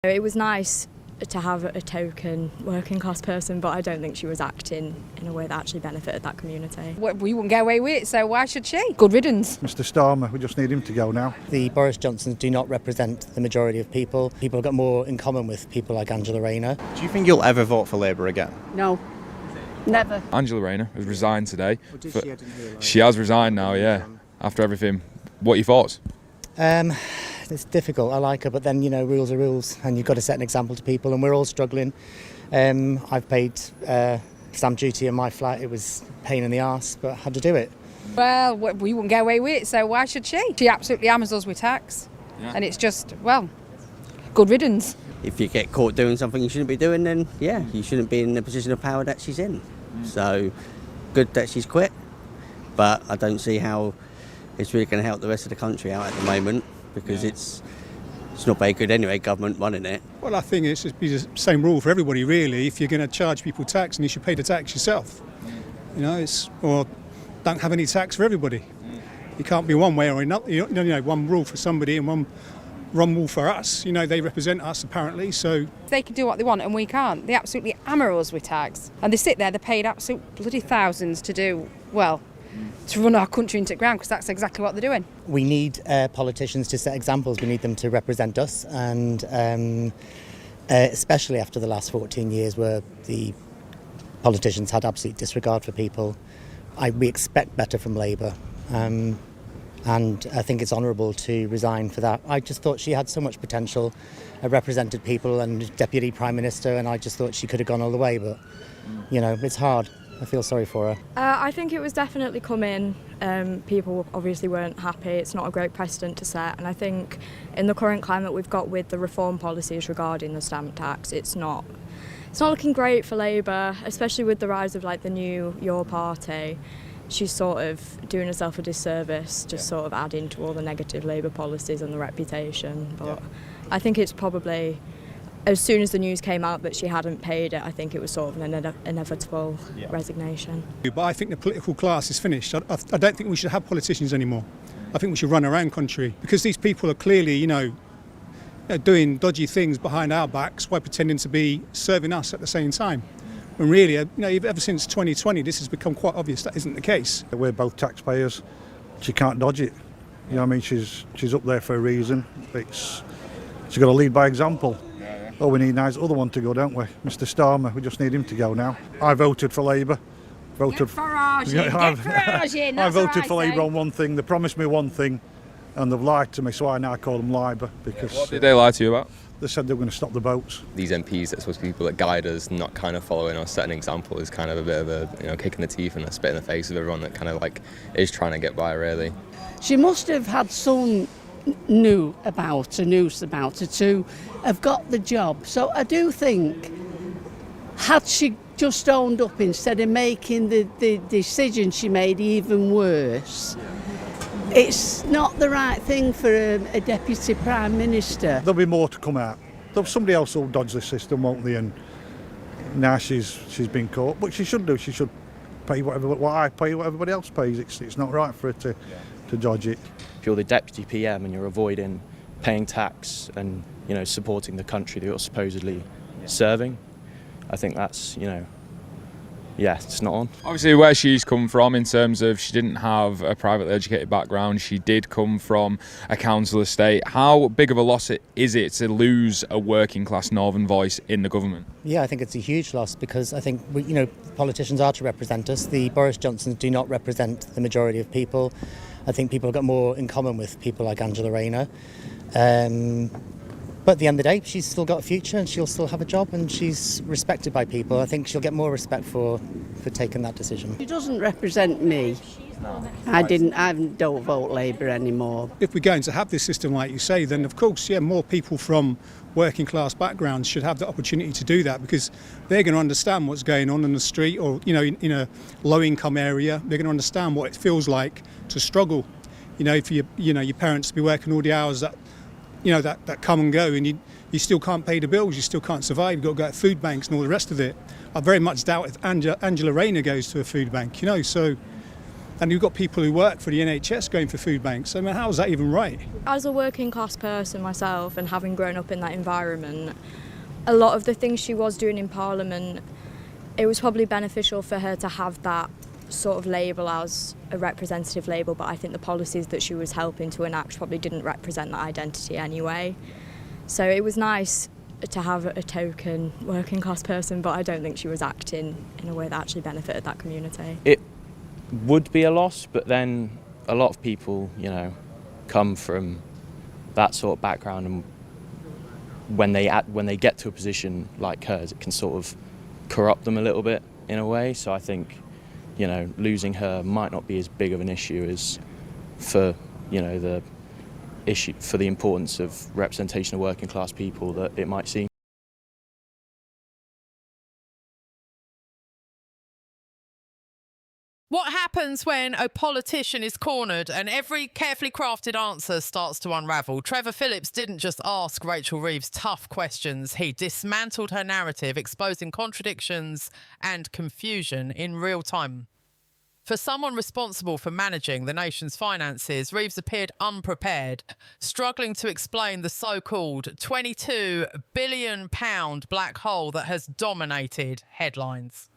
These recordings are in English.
It was nice to have a token working class person, but I don't think she was acting in a way that actually benefited that community. We wouldn't get away with it, so why should she? Good riddance. Mr Starmer, we just need him to go now. The Boris Johnsons do not represent the majority of people. People have got more in common with people like Angela Rayner. Do you think you'll ever vote for Labour again? No, never. Angela Rayner has resigned today. She has resigned now, yeah, after everything. What are your thoughts? It's difficult. I like her, but then, rules are rules, and you've got to set an example to people, and we're all struggling. I've paid stamp duty on my flat. It was a pain in the arse, but I had to do it. Well, we wouldn't get away with it, so why should she? She absolutely hammers us with tax, and it's just, good riddance. If you get caught doing something you shouldn't be doing, then you shouldn't be in the position of power that she's in. So, good that she's quit, but I don't see how it's really going to help the rest of the country out at the moment, because it's not very good anyway, government running it. Well, I think it's just be the same rule for everybody, really. If you're going to charge people tax, then you should pay the tax yourself. Or don't have any tax for everybody. You can't be one way or another. One rule for somebody and one rule for us. They represent us apparently, so They can do what they want and we can't. They absolutely hammer us with tax, and they sit there. They're paid absolute bloody thousands to do to run our country into the ground, because that's exactly what they're doing. We need politicians to set examples. We need them to represent us, and especially after the last 14 years where the politicians had absolute disregard for people. We expect better from Labour, and I think it's honourable to resign for that. I just thought she had so much potential, represented people and Deputy Prime Minister, and I just thought she could have gone all the way, but it's hard. I feel sorry for her. I think it was definitely coming. People obviously weren't happy. It's not a great precedent to set, and I think in the current climate we've got with the reform policies regarding the stamp tax, it's not looking great for Labour, especially with the rise of the new Your Party. She's sort of doing herself a disservice, sort of adding to all the negative Labour policies and the reputation. But I think it's probably, as soon as the news came out that she hadn't paid it, I think it was sort of an inevitable resignation. But I think the political class is finished. I don't think we should have politicians anymore. I think we should run our own country, because these people are clearly, doing dodgy things behind our backs while pretending to be serving us at the same time. And really, ever since 2020, this has become quite obvious that isn't the case. We're both taxpayers. She can't dodge it. She's up there for a reason. She's got to lead by example. Oh, we need a nice other one to go, don't we? Mr Starmer, we just need him to go now. I voted for Labour. Get Farage in, I voted for Labour on one thing. They promised me one thing and they've lied to me, so I now call them Labour, because What did they lie to you about? they said they were going to stop the boats. These MPs that are supposed to be people that guide us, not kind of following or setting an example, is kind of a bit of a kick in the teeth and a spit in the face of everyone that kind of is trying to get by, really. She must have had some news about her to have got the job. So I do think, had she just owned up instead of making the decision she made even worse, it's not the right thing for a Deputy Prime Minister. There'll be more to come out. Somebody else will dodge the system, won't they? And now she's been caught. But she should do. She should pay what I pay, what everybody else pays. It's not right for her to dodge it. If you're the Deputy PM and you're avoiding paying tax and supporting the country that you're supposedly serving, I think that's it's not on. Obviously, where she's come from in terms of she didn't have a privately educated background, she did come from a council estate. How big of a loss is it to lose a working class northern voice in the government? Yeah, I think it's a huge loss, because I think politicians are to represent us. The Boris Johnsons do not represent the majority of people. I think people have got more in common with people like Angela Rayner. But at the end of the day, she's still got a future and she'll still have a job, and she's respected by people. I think she'll get more respect for taking that decision. She doesn't represent me. I don't vote Labour anymore. If we're going to have this system like you say, then of course, more people from working class backgrounds should have the opportunity to do that, because they're going to understand what's going on in the street, or in a low income area. They're going to understand what it feels like to struggle. For your parents to be working all the hours that come and go, and you still can't pay the bills, you still can't survive, you've got to go to food banks and all the rest of it. I very much doubt if Angela Rayner goes to a food bank, so And you've got people who work for the NHS going for food banks. I mean, how is that even right? As a working class person myself and having grown up in that environment, a lot of the things she was doing in Parliament, it was probably beneficial for her to have that sort of label as a representative label, but I think the policies that she was helping to enact probably didn't represent that identity anyway. So it was nice to have a token working class person, but I don't think she was acting in a way that actually benefited that community. It would be a loss, but then a lot of people, you know, come from that sort of background, and when they get to a position like hers, it can sort of corrupt them a little bit in a way. So I think, you know, losing her might not be as big of an issue as for, you know, the issue for the importance of representation of working class people that it might seem. What happens when a politician is cornered and every carefully crafted answer starts to unravel? Trevor Phillips didn't just ask Rachel Reeves tough questions. He dismantled her narrative, exposing contradictions and confusion in real time. For someone responsible for managing the nation's finances, Reeves appeared unprepared, struggling to explain the so-called £22 billion black hole that has dominated headlines.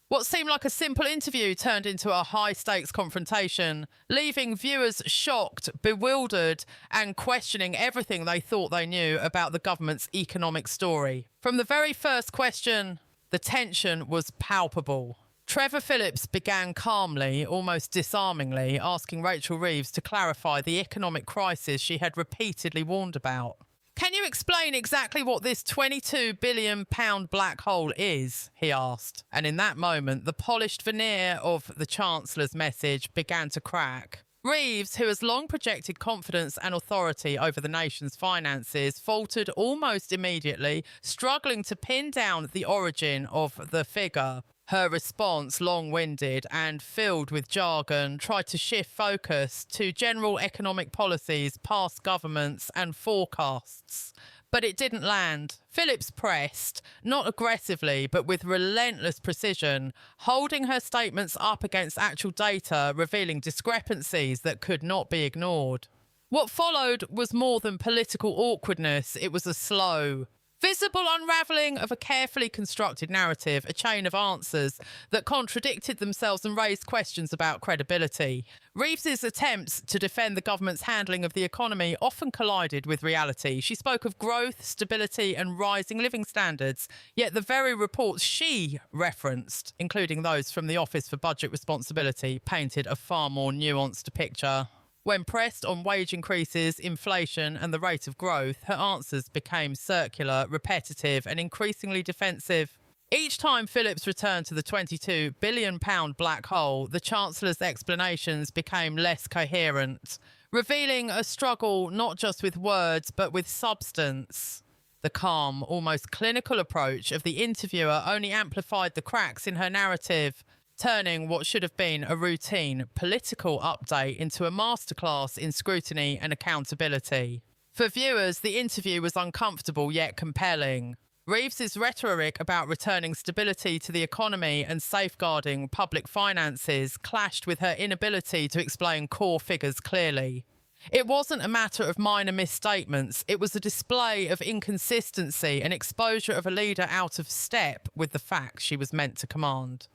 What seemed like a simple interview turned into a high-stakes confrontation, leaving viewers shocked, bewildered, and questioning everything they thought they knew about the government's economic story. From the very first question, the tension was palpable. Trevor Phillips began calmly, almost disarmingly, asking Rachel Reeves to clarify the economic crisis she had repeatedly warned about. Can you explain exactly what this £22 billion black hole is? He asked. And in that moment, the polished veneer of the Chancellor's message began to crack. Reeves, who has long projected confidence and authority over the nation's finances, faltered almost immediately, struggling to pin down the origin of the figure. Her response, long-winded and filled with jargon, tried to shift focus to general economic policies, past governments and forecasts. But it didn't land. Phillips pressed, not aggressively, but with relentless precision, holding her statements up against actual data, revealing discrepancies that could not be ignored. What followed was more than political awkwardness. It was a slow, visible unravelling of a carefully constructed narrative, a chain of answers that contradicted themselves and raised questions about credibility. Reeves's attempts to defend the government's handling of the economy often collided with reality. She spoke of growth, stability and rising living standards, yet the very reports she referenced, including those from the Office for Budget Responsibility, painted a far more nuanced picture. When pressed on wage increases, inflation and the rate of growth, her answers became circular, repetitive and increasingly defensive. Each time Phillips returned to the £22 billion black hole, the Chancellor's explanations became less coherent, revealing a struggle not just with words but with substance. The calm, almost clinical approach of the interviewer only amplified the cracks in her narrative, turning what should have been a routine political update into a masterclass in scrutiny and accountability. For viewers, the interview was uncomfortable yet compelling. Reeves's rhetoric about returning stability to the economy and safeguarding public finances clashed with her inability to explain core figures clearly. It wasn't a matter of minor misstatements, it was a display of inconsistency and exposure of a leader out of step with the facts she was meant to command.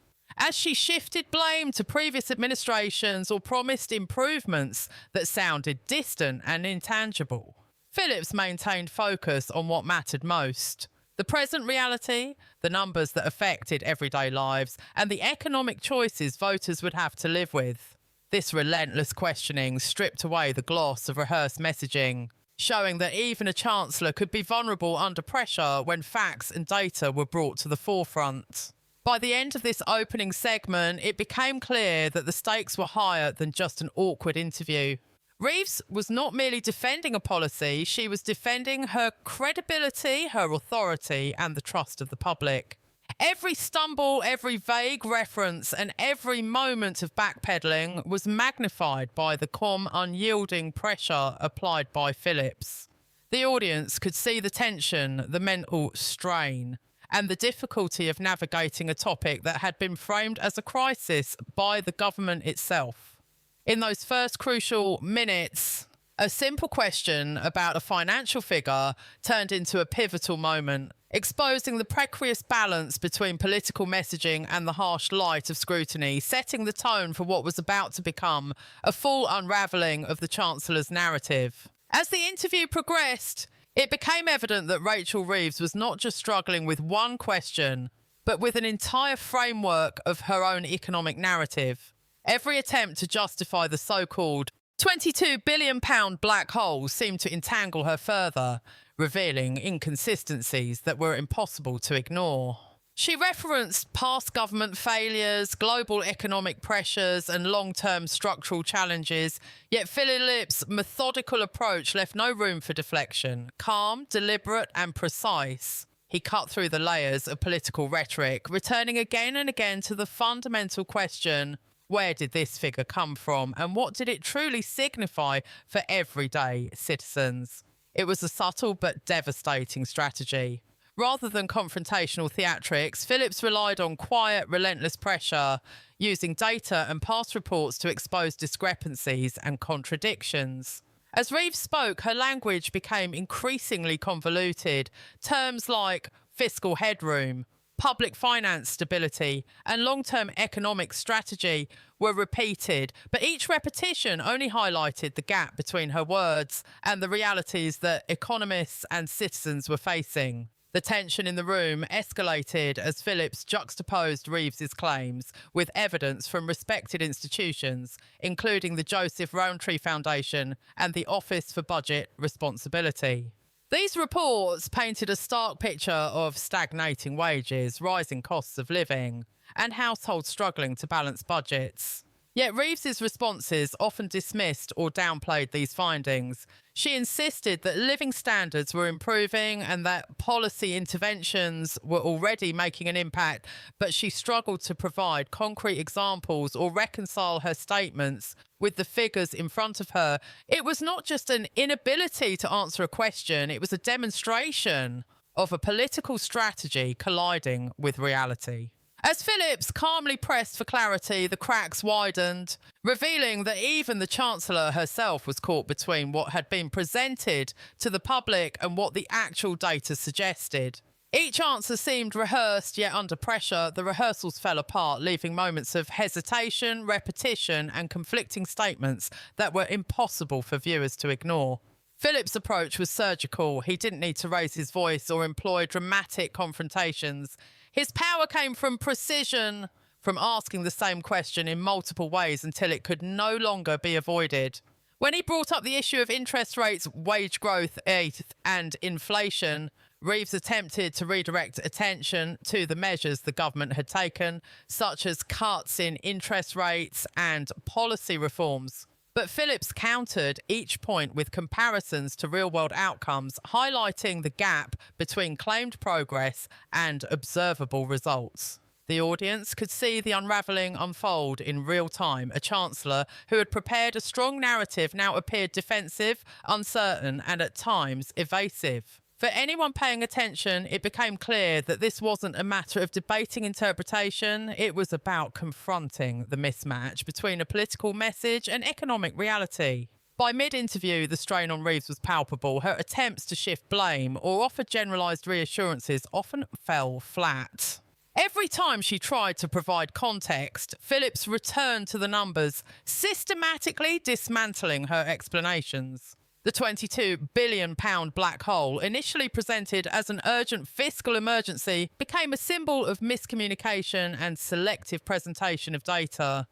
As she shifted blame to previous administrations or promised improvements that sounded distant and intangible, Phillips maintained focus on what mattered most: the present reality, the numbers that affected everyday lives, and the economic choices voters would have to live with. This relentless questioning stripped away the gloss of rehearsed messaging, showing that even a chancellor could be vulnerable under pressure when facts and data were brought to the forefront. By the end of this opening segment, it became clear that the stakes were higher than just an awkward interview. Reeves was not merely defending a policy, she was defending her credibility, her authority, and the trust of the public. Every stumble, every vague reference, and every moment of backpedaling was magnified by the calm, unyielding pressure applied by Phillips. The audience could see the tension, the mental strain. and the difficulty of navigating a topic that had been framed as a crisis by the government itself. In those first crucial minutes, a simple question about a financial figure turned into a pivotal moment, exposing the precarious balance between political messaging and the harsh light of scrutiny, setting the tone for what was about to become a full unravelling of the Chancellor's narrative. As the interview progressed, it became evident that Rachel Reeves was not just struggling with one question, but with an entire framework of her own economic narrative. Every attempt to justify the so-called £22 billion black hole seemed to entangle her further, revealing inconsistencies that were impossible to ignore. She referenced past government failures, global economic pressures, and long-term structural challenges, yet Phillips' methodical approach left no room for deflection. Calm, deliberate, and precise, he cut through the layers of political rhetoric, returning again and again to the fundamental question: where did this figure come from, and what did it truly signify for everyday citizens? It was a subtle but devastating strategy. Rather than confrontational theatrics, Phillips relied on quiet, relentless pressure, using data and past reports to expose discrepancies and contradictions. As Reeves spoke, her language became increasingly convoluted. Terms like fiscal headroom, public finance stability, and long-term economic strategy were repeated, but each repetition only highlighted the gap between her words and the realities that economists and citizens were facing. The tension in the room escalated as Phillips juxtaposed Reeves's claims with evidence from respected institutions, including the Joseph Rowntree Foundation and the Office for Budget Responsibility. These reports painted a stark picture of stagnating wages, rising costs of living, and households struggling to balance budgets. Yet Reeves's responses often dismissed or downplayed these findings. She insisted that living standards were improving and that policy interventions were already making an impact, but she struggled to provide concrete examples or reconcile her statements with the figures in front of her. It was not just an inability to answer a question, it was a demonstration of a political strategy colliding with reality. As Phillips calmly pressed for clarity, the cracks widened, revealing that even the Chancellor herself was caught between what had been presented to the public and what the actual data suggested. Each answer seemed rehearsed, yet under pressure, the rehearsals fell apart, leaving moments of hesitation, repetition, and conflicting statements that were impossible for viewers to ignore. Phillips' approach was surgical. He didn't need to raise his voice or employ dramatic confrontations. His power came from precision, from asking the same question in multiple ways until it could no longer be avoided. When he brought up the issue of interest rates, wage growth, and inflation, Reeves attempted to redirect attention to the measures the government had taken, such as cuts in interest rates and policy reforms. But Phillips countered each point with comparisons to real-world outcomes, highlighting the gap between claimed progress and observable results. The audience could see the unravelling unfold in real time. A chancellor who had prepared a strong narrative now appeared defensive, uncertain, and at times evasive. For anyone paying attention, it became clear that this wasn't a matter of debating interpretation. It was about confronting the mismatch between a political message and economic reality. By mid-interview, the strain on Reeves was palpable. Her attempts to shift blame or offer generalised reassurances often fell flat. Every time she tried to provide context, Phillips returned to the numbers, systematically dismantling her explanations. The £22 billion black hole, initially presented as an urgent fiscal emergency, became a symbol of miscommunication and selective presentation of data.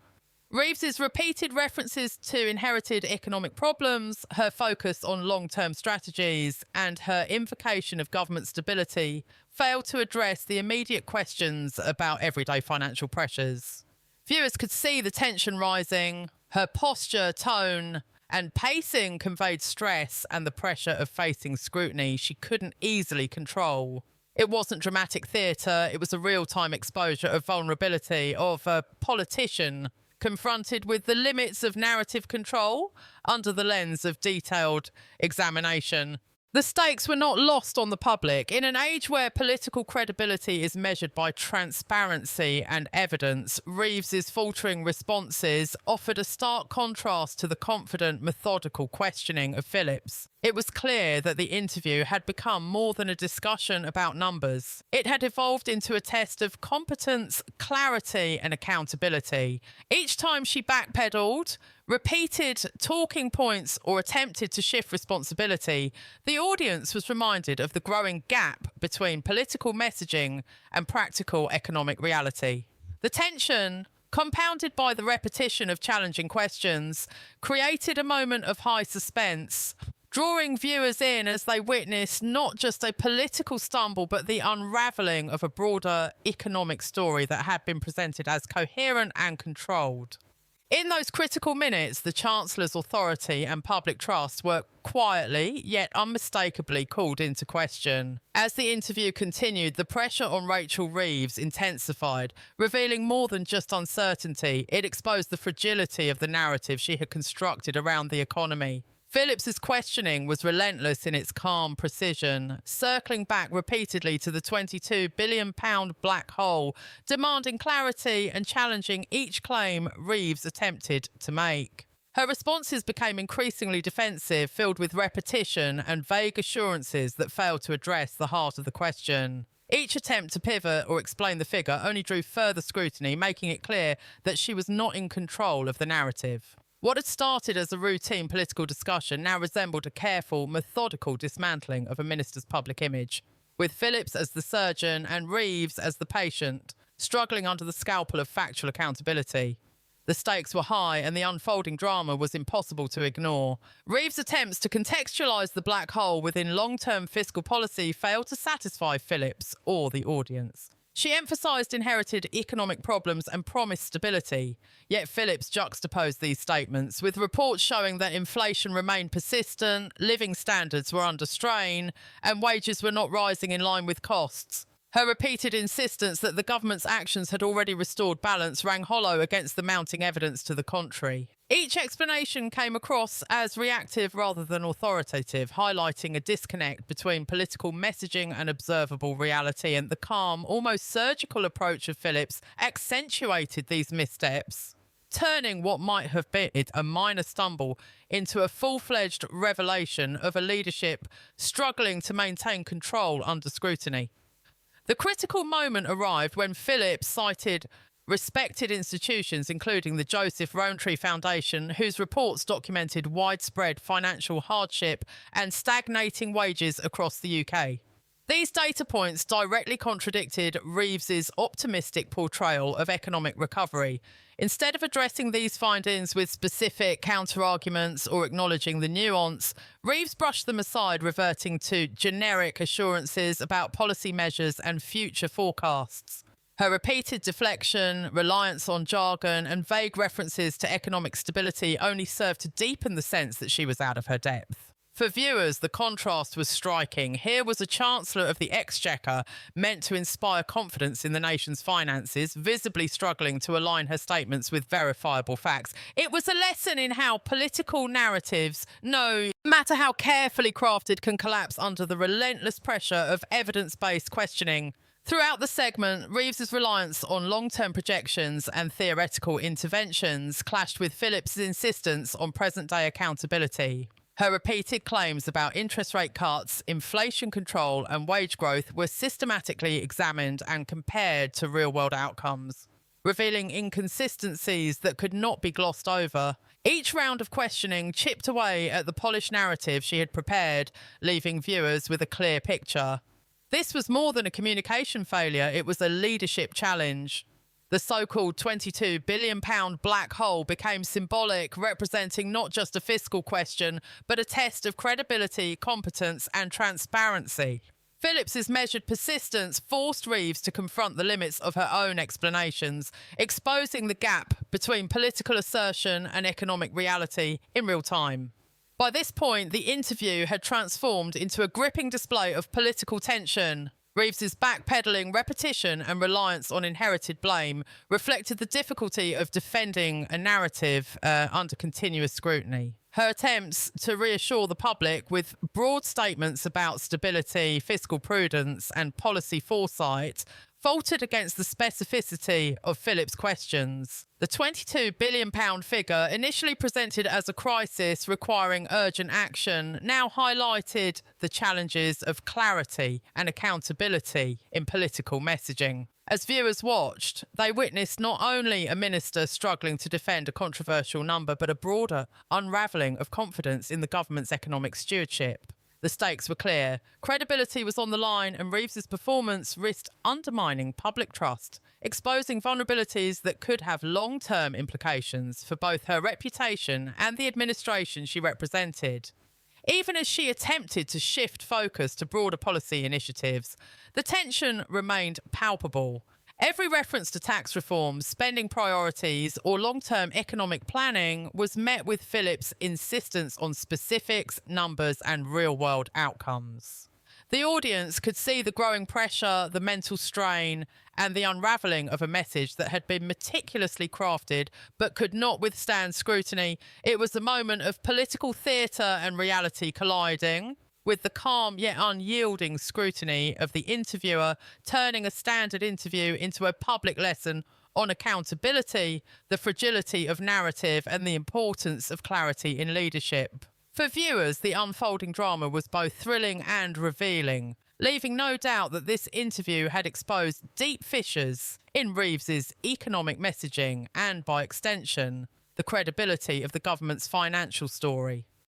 Reeves's repeated references to inherited economic problems, her focus on long-term strategies, and her invocation of government stability failed to address the immediate questions about everyday financial pressures. Viewers could see the tension rising, her posture, tone, and pacing conveyed stress and the pressure of facing scrutiny she couldn't easily control. It wasn't dramatic theatre, it was a real-time exposure of vulnerability of a politician confronted with the limits of narrative control under the lens of detailed examination. The stakes were not lost on the public. In an age where political credibility is measured by transparency and evidence, Reeves's faltering responses offered a stark contrast to the confident, methodical questioning of Phillips. It was clear that the interview had become more than a discussion about numbers. It had evolved into a test of competence, clarity, and accountability. Each time she backpedaled, repeated talking points, or attempted to shift responsibility, the audience was reminded of the growing gap between political messaging and practical economic reality. The tension, compounded by the repetition of challenging questions, created a moment of high suspense, drawing viewers in as they witnessed not just a political stumble, but the unravelling of a broader economic story that had been presented as coherent and controlled. In those critical minutes, the Chancellor's authority and public trust were quietly, yet unmistakably called into question. As the interview continued, the pressure on Rachel Reeves intensified, revealing more than just uncertainty. It exposed the fragility of the narrative she had constructed around the economy. Phillips's questioning was relentless in its calm precision, circling back repeatedly to the £22 billion black hole, demanding clarity and challenging each claim Reeves attempted to make. Her responses became increasingly defensive, filled with repetition and vague assurances that failed to address the heart of the question. Each attempt to pivot or explain the figure only drew further scrutiny, making it clear that she was not in control of the narrative. What had started as a routine political discussion now resembled a careful, methodical dismantling of a minister's public image, with Phillips as the surgeon and Reeves as the patient, struggling under the scalpel of factual accountability. The stakes were high and the unfolding drama was impossible to ignore. Reeves' attempts to contextualise the black hole within long-term fiscal policy failed to satisfy Phillips or the audience. She emphasised inherited economic problems and promised stability, yet Phillips juxtaposed these statements with reports showing that inflation remained persistent, living standards were under strain, and wages were not rising in line with costs. Her repeated insistence that the government's actions had already restored balance rang hollow against the mounting evidence to the contrary. Each explanation came across as reactive rather than authoritative, highlighting a disconnect between political messaging and observable reality, and the calm, almost surgical approach of Phillips accentuated these missteps, turning what might have been a minor stumble into a full-fledged revelation of a leadership struggling to maintain control under scrutiny. The critical moment arrived when Phillips cited respected institutions, including the Joseph Rowntree Foundation, whose reports documented widespread financial hardship and stagnating wages across the UK. These data points directly contradicted Reeves's optimistic portrayal of economic recovery. Instead of addressing these findings with specific counter-arguments or acknowledging the nuance, Reeves brushed them aside, reverting to generic assurances about policy measures and future forecasts. Her repeated deflection, reliance on jargon, and vague references to economic stability only served to deepen the sense that she was out of her depth. For viewers, the contrast was striking. Here was a Chancellor of the Exchequer meant to inspire confidence in the nation's finances, visibly struggling to align her statements with verifiable facts. It was a lesson in how political narratives, no matter how carefully crafted, can collapse under the relentless pressure of evidence-based questioning. Throughout the segment, Reeves's reliance on long-term projections and theoretical interventions clashed with Phillips' insistence on present-day accountability. Her repeated claims about interest rate cuts, inflation control and wage growth were systematically examined and compared to real-world outcomes, revealing inconsistencies that could not be glossed over. Each round of questioning chipped away at the polished narrative she had prepared, leaving viewers with a clear picture. This was more than a communication failure, it was a leadership challenge. The so-called £22 billion black hole became symbolic, representing not just a fiscal question, but a test of credibility, competence and transparency. Phillips's measured persistence forced Reeves to confront the limits of her own explanations, exposing the gap between political assertion and economic reality in real time. By this point, the interview had transformed into a gripping display of political tension. Reeves's backpedalling, repetition and reliance on inherited blame reflected the difficulty of defending a narrative under continuous scrutiny. Her attempts to reassure the public with broad statements about stability, fiscal prudence and policy foresight faltered against the specificity of Phillips' questions. The £22 billion figure, initially presented as a crisis requiring urgent action, now highlighted the challenges of clarity and accountability in political messaging. As viewers watched, they witnessed not only a minister struggling to defend a controversial number, but a broader unravelling of confidence in the government's economic stewardship. The stakes were clear. Credibility was on the line, and Reeves' performance risked undermining public trust, exposing vulnerabilities that could have long-term implications for both her reputation and the administration she represented. Even as she attempted to shift focus to broader policy initiatives, the tension remained palpable. Every reference to tax reform, spending priorities, or long-term economic planning was met with Phillips' insistence on specifics, numbers, and real-world outcomes. The audience could see the growing pressure, the mental strain, and the unravelling of a message that had been meticulously crafted but could not withstand scrutiny. It was a moment of political theatre and reality colliding, with the calm yet unyielding scrutiny of the interviewer turning a standard interview into a public lesson on accountability, the fragility of narrative, and the importance of clarity in leadership. For viewers, the unfolding drama was both thrilling and revealing, leaving no doubt that this interview had exposed deep fissures in Reeves's economic messaging and, by extension, the credibility of the government's financial story.